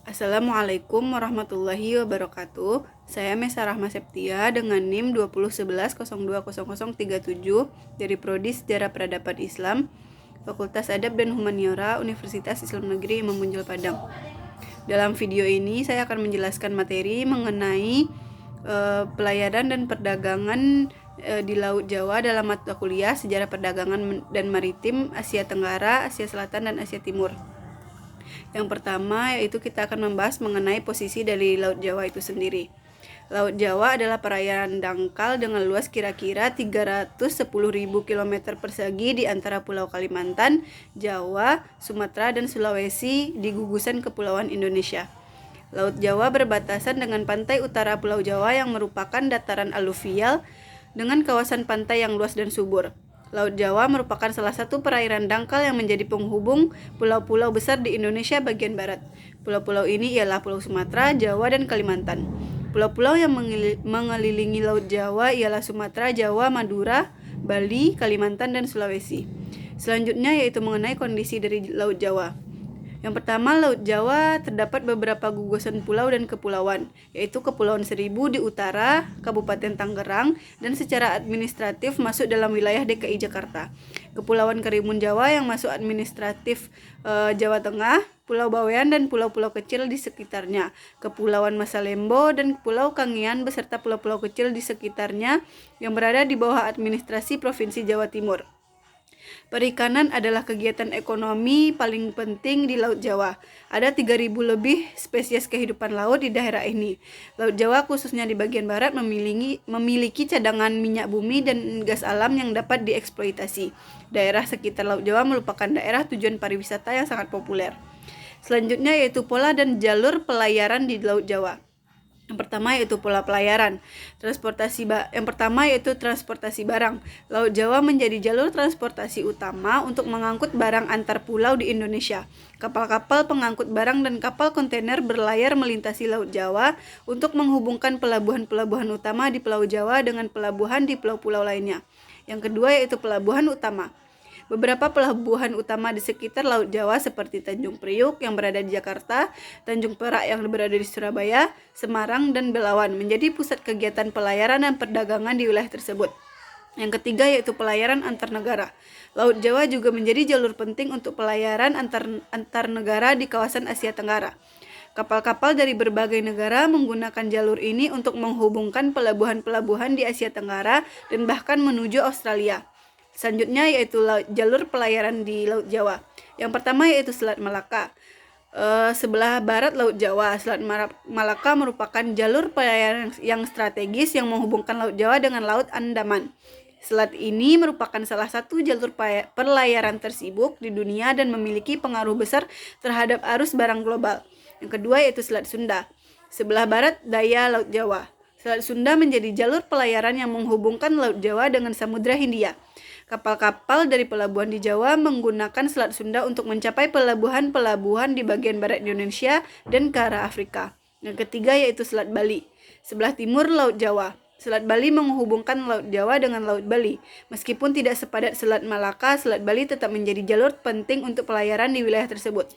Assalamualaikum warahmatullahi wabarakatuh. Saya Mesa Rahma Septia dengan NIM 2011020037 dari Prodi Sejarah Peradaban Islam, Fakultas Adab dan Humaniora, Universitas Islam Negeri Imam Bonjol Padang. Dalam video ini saya akan menjelaskan materi mengenai pelayaran dan perdagangan di Laut Jawa dalam mata kuliah Sejarah Perdagangan dan Maritim Asia Tenggara, Asia Selatan, dan Asia Timur. Yang pertama yaitu kita akan membahas mengenai posisi dari Laut Jawa itu sendiri. Laut Jawa adalah perairan dangkal dengan luas kira-kira 310.000 km persegi di antara Pulau Kalimantan, Jawa, Sumatera, dan Sulawesi di gugusan Kepulauan Indonesia. Laut Jawa berbatasan dengan pantai utara Pulau Jawa yang merupakan dataran aluvial dengan kawasan pantai yang luas dan subur. Laut Jawa merupakan salah satu perairan dangkal yang menjadi penghubung pulau-pulau besar di Indonesia bagian barat. Pulau-pulau ini ialah Pulau Sumatera, Jawa, dan Kalimantan. Pulau-pulau yang mengelilingi Laut Jawa ialah Sumatera, Jawa, Madura, Bali, Kalimantan, dan Sulawesi. Selanjutnya yaitu mengenai kondisi dari Laut Jawa. Yang pertama, Laut Jawa terdapat beberapa gugusan pulau dan kepulauan, yaitu Kepulauan Seribu di utara, Kabupaten Tangerang, dan secara administratif masuk dalam wilayah DKI Jakarta. Kepulauan Karimun Jawa yang masuk administratif Jawa Tengah, Pulau Bawean dan pulau-pulau kecil di sekitarnya, Kepulauan Masalembo dan Pulau Kangean beserta pulau-pulau kecil di sekitarnya yang berada di bawah administrasi Provinsi Jawa Timur. Perikanan adalah kegiatan ekonomi paling penting di Laut Jawa. Ada 3.000 lebih spesies kehidupan laut di daerah ini. Laut Jawa khususnya di bagian barat memiliki cadangan minyak bumi dan gas alam yang dapat dieksploitasi. Daerah sekitar Laut Jawa merupakan daerah tujuan pariwisata yang sangat populer. Selanjutnya yaitu pola dan jalur pelayaran di Laut Jawa. Yang pertama yaitu pola pelayaran. Yang pertama yaitu transportasi barang. Laut Jawa menjadi jalur transportasi utama untuk mengangkut barang antar pulau di Indonesia. Kapal-kapal pengangkut barang dan kapal kontainer berlayar melintasi Laut Jawa untuk menghubungkan pelabuhan-pelabuhan utama di Pulau Jawa dengan pelabuhan di pulau-pulau lainnya. Yang kedua yaitu pelabuhan utama. Beberapa pelabuhan utama di sekitar Laut Jawa seperti Tanjung Priuk yang berada di Jakarta, Tanjung Perak yang berada di Surabaya, Semarang, dan Belawan menjadi pusat kegiatan pelayaran dan perdagangan di wilayah tersebut. Yang ketiga yaitu pelayaran antar negara. Laut Jawa juga menjadi jalur penting untuk pelayaran antar negara di kawasan Asia Tenggara. Kapal-kapal dari berbagai negara menggunakan jalur ini untuk menghubungkan pelabuhan-pelabuhan di Asia Tenggara dan bahkan menuju Australia. Selanjutnya yaitu jalur pelayaran di Laut Jawa. Yang pertama yaitu Selat Malaka. Sebelah barat Laut Jawa, Selat Malaka merupakan jalur pelayaran yang strategis yang menghubungkan Laut Jawa dengan Laut Andaman. Selat ini merupakan salah satu jalur pelayaran tersibuk di dunia dan memiliki pengaruh besar terhadap arus barang global. Yang kedua yaitu Selat Sunda. Sebelah barat daya Laut Jawa. Selat Sunda menjadi jalur pelayaran yang menghubungkan Laut Jawa dengan Samudra Hindia. Kapal-kapal dari pelabuhan di Jawa menggunakan Selat Sunda untuk mencapai pelabuhan-pelabuhan di bagian barat Indonesia dan ke arah Afrika. Yang ketiga yaitu Selat Bali. Sebelah timur Laut Jawa. Selat Bali menghubungkan Laut Jawa dengan Laut Bali. Meskipun tidak sepadat Selat Malaka, Selat Bali tetap menjadi jalur penting untuk pelayaran di wilayah tersebut.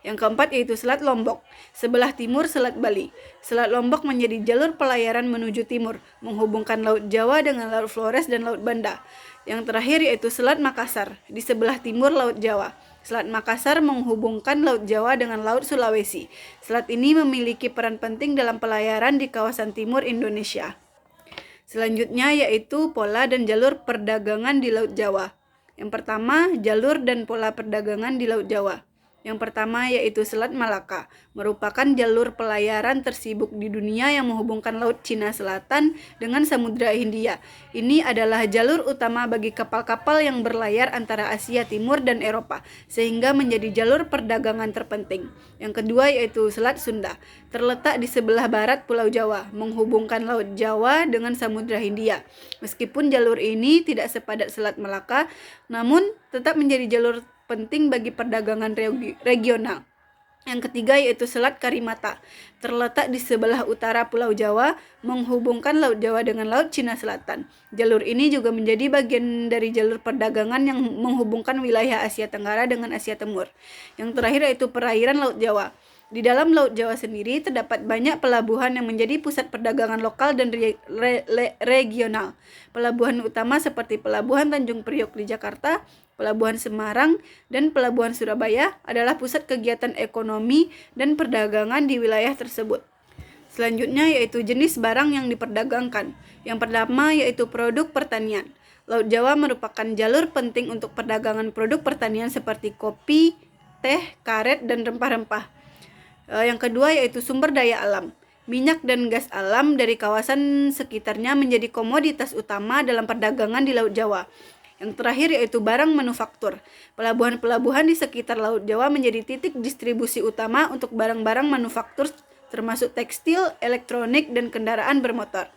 Yang keempat yaitu Selat Lombok. Sebelah timur Selat Bali. Selat Lombok menjadi jalur pelayaran menuju timur, menghubungkan Laut Jawa dengan Laut Flores dan Laut Banda. Yang terakhir yaitu Selat Makassar, di sebelah timur Laut Jawa. Selat Makassar menghubungkan Laut Jawa dengan Laut Sulawesi. Selat ini memiliki peran penting dalam pelayaran di kawasan timur Indonesia. Selanjutnya yaitu pola dan jalur perdagangan di Laut Jawa. Yang pertama, jalur dan pola perdagangan di Laut Jawa. Yang pertama yaitu Selat Malaka, merupakan jalur pelayaran tersibuk di dunia yang menghubungkan Laut Cina Selatan dengan Samudra Hindia. Ini adalah jalur utama bagi kapal-kapal yang berlayar antara Asia Timur dan Eropa, sehingga menjadi jalur perdagangan terpenting. Yang kedua yaitu Selat Sunda, terletak di sebelah barat Pulau Jawa, menghubungkan Laut Jawa dengan Samudra Hindia. Meskipun jalur ini tidak sepadat Selat Malaka, namun tetap menjadi jalur penting bagi perdagangan regional. Yang ketiga yaitu Selat Karimata, terletak di sebelah utara Pulau Jawa, menghubungkan Laut Jawa dengan Laut Cina Selatan. Jalur ini juga menjadi bagian dari jalur perdagangan yang menghubungkan wilayah Asia Tenggara dengan Asia Timur. Yang terakhir yaitu perairan Laut Jawa. Di dalam Laut Jawa sendiri terdapat banyak pelabuhan yang menjadi pusat perdagangan lokal dan regional. Pelabuhan utama seperti Pelabuhan Tanjung Priok di Jakarta, Pelabuhan Semarang, dan Pelabuhan Surabaya adalah pusat kegiatan ekonomi dan perdagangan di wilayah tersebut. Selanjutnya yaitu jenis barang yang diperdagangkan. Yang pertama yaitu produk pertanian. Laut Jawa merupakan jalur penting untuk perdagangan produk pertanian seperti kopi, teh, karet, dan rempah-rempah. Yang kedua yaitu sumber daya alam. Minyak dan gas alam dari kawasan sekitarnya menjadi komoditas utama dalam perdagangan di Laut Jawa. Yang terakhir yaitu barang manufaktur. Pelabuhan-pelabuhan di sekitar Laut Jawa menjadi titik distribusi utama untuk barang-barang manufaktur termasuk tekstil, elektronik, dan kendaraan bermotor.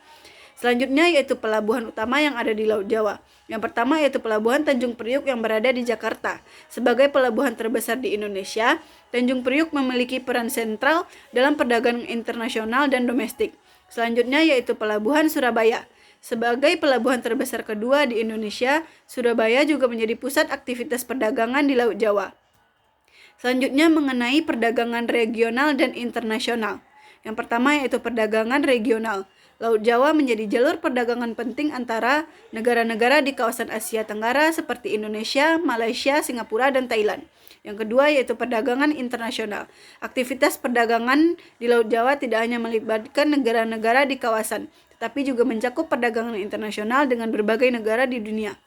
Selanjutnya yaitu pelabuhan utama yang ada di Laut Jawa. Yang pertama yaitu Pelabuhan Tanjung Priok yang berada di Jakarta. Sebagai pelabuhan terbesar di Indonesia, Tanjung Priok memiliki peran sentral dalam perdagangan internasional dan domestik. Selanjutnya yaitu Pelabuhan Surabaya. Sebagai pelabuhan terbesar kedua di Indonesia, Surabaya juga menjadi pusat aktivitas perdagangan di Laut Jawa. Selanjutnya mengenai perdagangan regional dan internasional. Yang pertama yaitu perdagangan regional. Laut Jawa menjadi jalur perdagangan penting antara negara-negara di kawasan Asia Tenggara seperti Indonesia, Malaysia, Singapura, dan Thailand. Yang kedua yaitu perdagangan internasional. Aktivitas perdagangan di Laut Jawa tidak hanya melibatkan negara-negara di kawasan, tetapi juga mencakup perdagangan internasional dengan berbagai negara di dunia.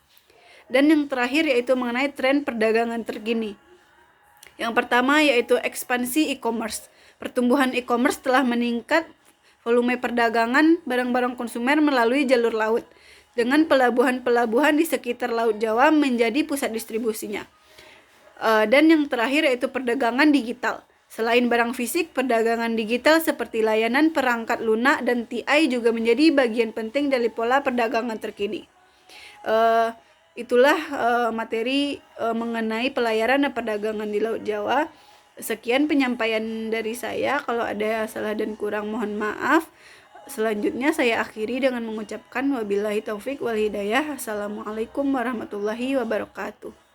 Dan yang terakhir yaitu mengenai tren perdagangan terkini. Yang pertama yaitu ekspansi e-commerce. Pertumbuhan e-commerce telah meningkat volume perdagangan barang-barang konsumer melalui jalur laut, dengan pelabuhan-pelabuhan di sekitar Laut Jawa menjadi pusat distribusinya. Dan yang terakhir yaitu perdagangan digital. Selain barang fisik, perdagangan digital seperti layanan perangkat lunak dan TI juga menjadi bagian penting dari pola perdagangan terkini. Itulah materi mengenai pelayaran dan perdagangan di Laut Jawa. Sekian penyampaian dari saya. Kalau ada salah dan kurang mohon maaf. Selanjutnya saya akhiri dengan mengucapkan wabillahi taufik wal hidayah. Assalamualaikum warahmatullahi wabarakatuh.